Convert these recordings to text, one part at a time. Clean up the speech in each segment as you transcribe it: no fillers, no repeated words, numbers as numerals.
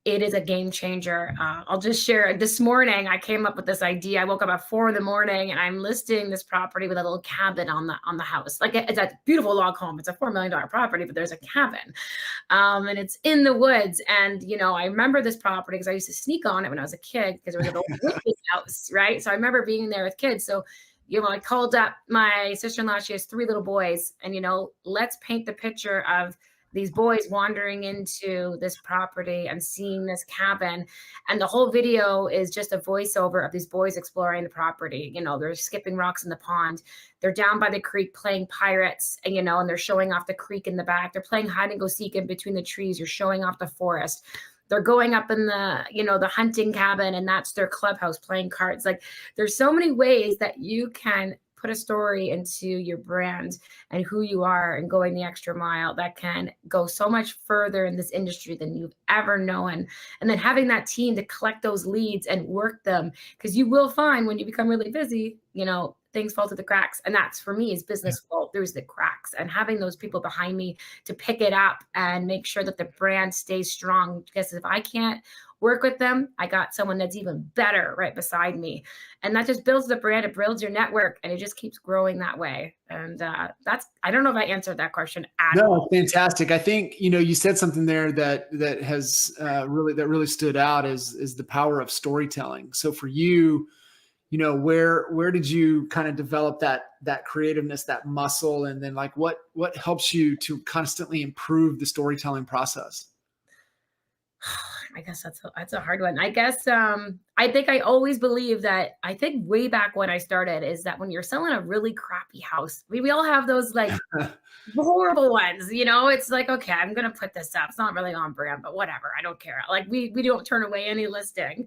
It is a game changer. I'll just share this morning, I came up with this idea. I woke up at 4 in the morning and I'm listing this property with a little cabin on the house. Like it's a beautiful log home. It's a $4 million property, but there's a cabin. And it's in the woods. And, I remember this property because I used to sneak on it when I was a kid because it was an old witch's house, right? So I remember being there with kids. So, I called up my sister-in-law. She has 3 little boys. And, let's paint the picture of these boys wandering into this property and seeing this cabin. And the whole video is just a voiceover of these boys exploring the property. They're skipping rocks in the pond. They're down by the creek playing pirates, and they're showing off the creek in the back. They're playing hide and go seek in between the trees. You're showing off the forest. They're going up in the hunting cabin, and that's their clubhouse playing cards. Like, there's so many ways that you can put a story into your brand and who you are and going the extra mile that can go so much further in this industry than you've ever known. And then having that team to collect those leads and work them, because you will find when you become really busy, things fall through the cracks. And that's, for me, is business fall through the cracks, and having those people behind me to pick it up and make sure that the brand stays strong. Because if I can't work with them, I got someone that's even better right beside me. And that just builds the brand, it builds your network, and it just keeps growing that way. And I don't know if I answered that question at all. No, fantastic. I think, you said something there that has really stood out is the power of storytelling. So for you, where did you kind of develop that creativeness, that muscle? And then like, what helps you to constantly improve the storytelling process? I guess that's a hard one. I guess I think I always believe that, I think way back when I started, is that when you're selling a really crappy house, we all have those like horrible ones, it's like, okay, I'm going to put this up. It's not really on brand, but whatever. I don't care. Like we don't turn away any listing.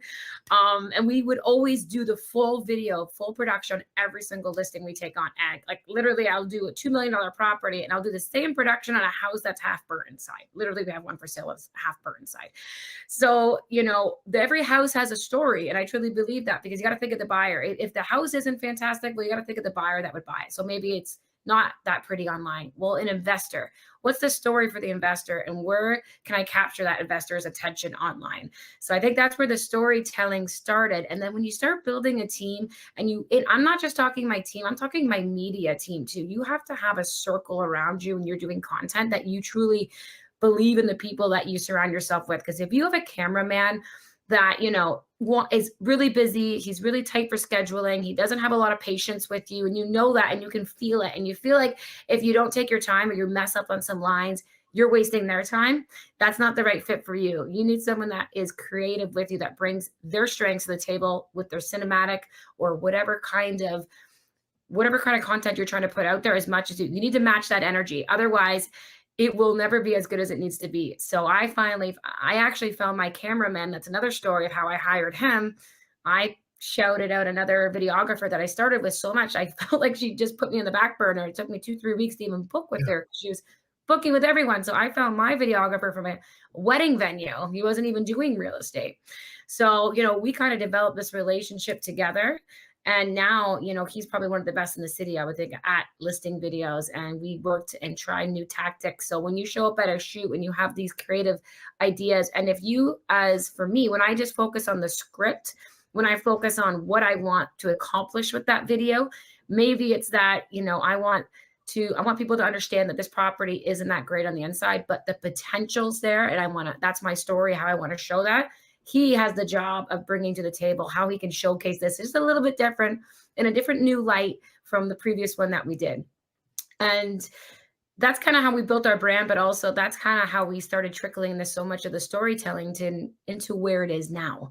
And we would always do the full video, full production, every single listing we take on ag. Like literally I'll do a $2 million property and I'll do the same production on a house that's half burnt inside. Literally we have one for sale that's half burnt inside. So, every house has a story. And I truly believe that, because you got to think of the buyer. If the house isn't fantastic, well, you got to think of the buyer that would buy it. So maybe it's not that pretty online. Well, an investor, what's the story for the investor, and where can I capture that investor's attention online? So I think that's where the storytelling started. And then when you start building a team, and I'm not just talking my team, I'm talking my media team too. You have to have a circle around you when you're doing content that you truly believe in the people that you surround yourself with. Because if you have a cameraman that, is really busy, he's really tight for scheduling, he doesn't have a lot of patience with you, and that, and you can feel it, and you feel like if you don't take your time or you mess up on some lines, you're wasting their time, that's not the right fit for you. You need someone that is creative with you, that brings their strengths to the table with their cinematic or whatever kind of content you're trying to put out there. As much as you need to match that energy. Otherwise, it will never be as good as it needs to be. So I actually found my cameraman. That's another story of how I hired him. I shouted out another videographer that I started with so much, I felt like she just put me in the back burner. It took me 2-3 weeks to even book with her. She was booking with everyone. So I found my videographer from a wedding venue. He wasn't even doing real estate. So, we kind of developed this relationship together. And now, he's probably one of the best in the city, I would think, at listing videos. And we worked and tried new tactics. So when you show up at a shoot and you have these creative ideas, and for me, when I just focus on the script, when I focus on what I want to accomplish with that video, maybe it's that, I want people to understand that this property isn't that great on the inside, but the potential's there. And that's my story, how I want to show that. He has the job of bringing to the table how he can showcase this just a little bit different, in a different new light from the previous one that we did. And that's kind of how we built our brand, but also that's kind of how we started trickling so much of the storytelling into where it is now.